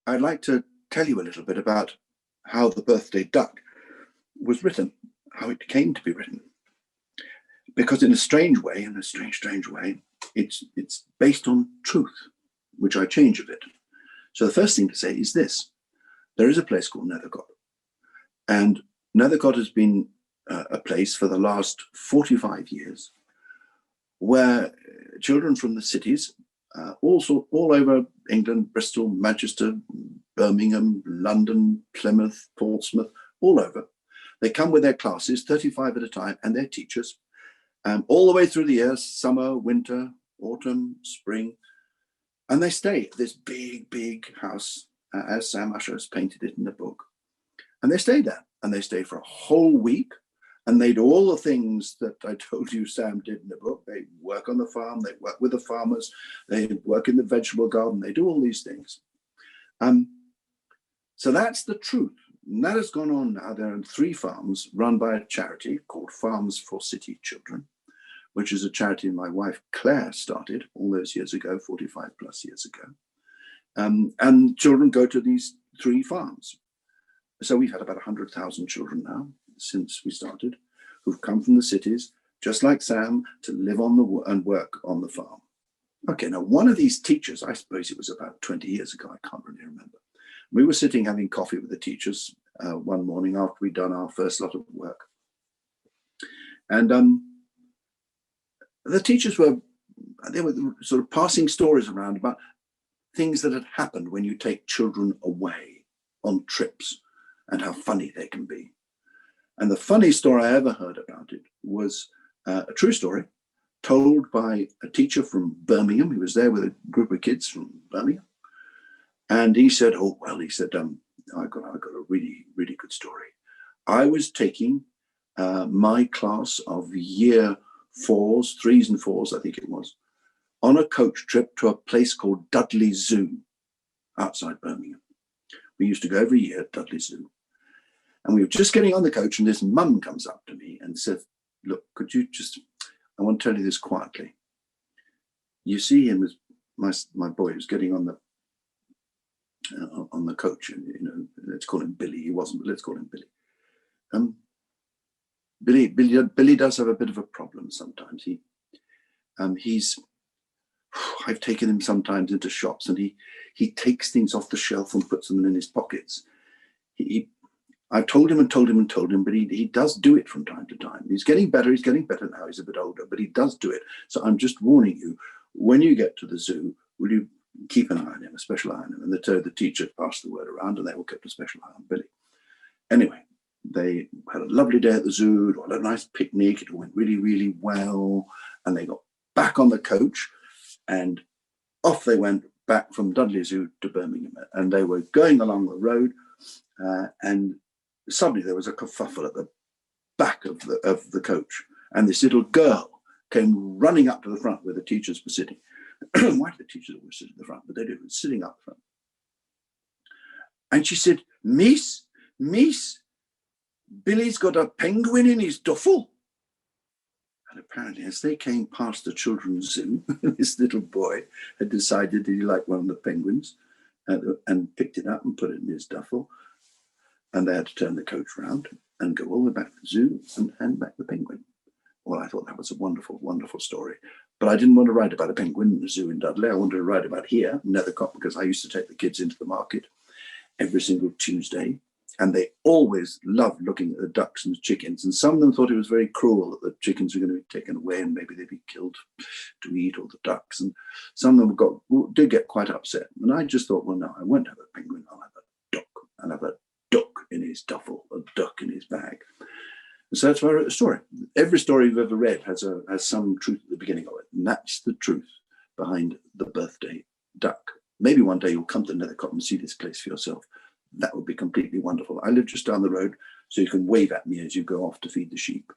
I'd like to tell you a little bit about how The Birthday Duck was written, how it came to be written. Because in a strange way, strange way, it's based on truth, which I change a bit. So the first thing to say is this. There is a place called Nethercott. And Nethercott has been a place for the last 45 years where children from the cities, all over England, Bristol, Manchester, Birmingham, London, Plymouth, Portsmouth, all over, they come with their classes, 35 at a time, and their teachers, all the way through the years, summer, winter, autumn, spring, and they stay at this big house, as Sam Usher has painted it in the book. And they stay there, and they stay for a whole week, and they do all the things that I told you Sam did in the book. They work on the farm, they work with the farmers, they work in the vegetable garden, they do all these things. So that's the truth. And that has gone on now. There are 3 farms run by a charity called Farms for City Children, which is a charity my wife Claire started all those years ago, 45 plus years ago. And children go to these 3 farms. So we've had about 100,000 children now since we started, who've come from the cities, just like Sam, to live on and work on the farm. Okay, now one of these teachers, I suppose it was about 20 years ago, I can't really remember. We were sitting having coffee with the teachers one morning after we'd done our first lot of work. And the teachers were sort of passing stories around about things that had happened when you take children away on trips and how funny they can be. And the funny story I ever heard about it was a true story told by a teacher from Birmingham. He was there with a group of kids from Birmingham. And he said, I got a really good story. I was taking my class of year 4s, 3s and 4s, I think it was, on a coach trip to a place called Dudley Zoo outside Birmingham. We used to go every year at Dudley Zoo. And we were just getting on the coach, and this mum comes up to me and said, look, could you just, I want to tell you this quietly. You see him as my boy who's getting on the coach, and let's call him Billy. He wasn't, but let's call him Billy. Billy does have a bit of a problem sometimes. I've taken him sometimes into shops, and he takes things off the shelf and puts them in his pockets. I've told him, but he does do it from time to time. He's getting better now, he's a bit older, but he does do it. So I'm just warning you, when you get to the zoo, will you keep an eye on him, a special eye on him? And the teacher passed the word around, and they all kept a special eye on Billy. Anyway, they had a lovely day at the zoo, had a nice picnic, it went really well, and they got back on the coach, and off they went back from Dudley Zoo to Birmingham. And they were going along the road, and suddenly there was a kerfuffle at the back of the coach, and this little girl came running up to the front where the teachers were sitting. Why do the teachers always sit at the front? But they did, sitting up front. And she said, Miss, Billy's got a penguin in his duffel. And apparently, as they came past the children's zoo, this little boy had decided that he liked one of the penguins and picked it up and put it in his duffel. And they had to turn the coach round and go all the way back to the zoo and hand back the penguin. Well, I thought that was a wonderful, wonderful story. But I didn't want to write about a penguin in the zoo in Dudley. I wanted to write about here, Nethercott, because I used to take the kids into the market every single Tuesday. And they always loved looking at the ducks and the chickens. And some of them thought it was very cruel that the chickens were going to be taken away and maybe they'd be killed to eat all the ducks. And some of them did get quite upset. And I just thought, well, no, I won't have a penguin. I'll have a duck. I'll have a duck in his duffel, a duck in his bag. And so that's why I wrote the story. Every story you've ever read has some truth at the beginning of it. And that's the truth behind The Birthday Duck. Maybe one day you'll come to Nethercott and see this place for yourself. That would be completely wonderful. I live just down the road, so you can wave at me as you go off to feed the sheep.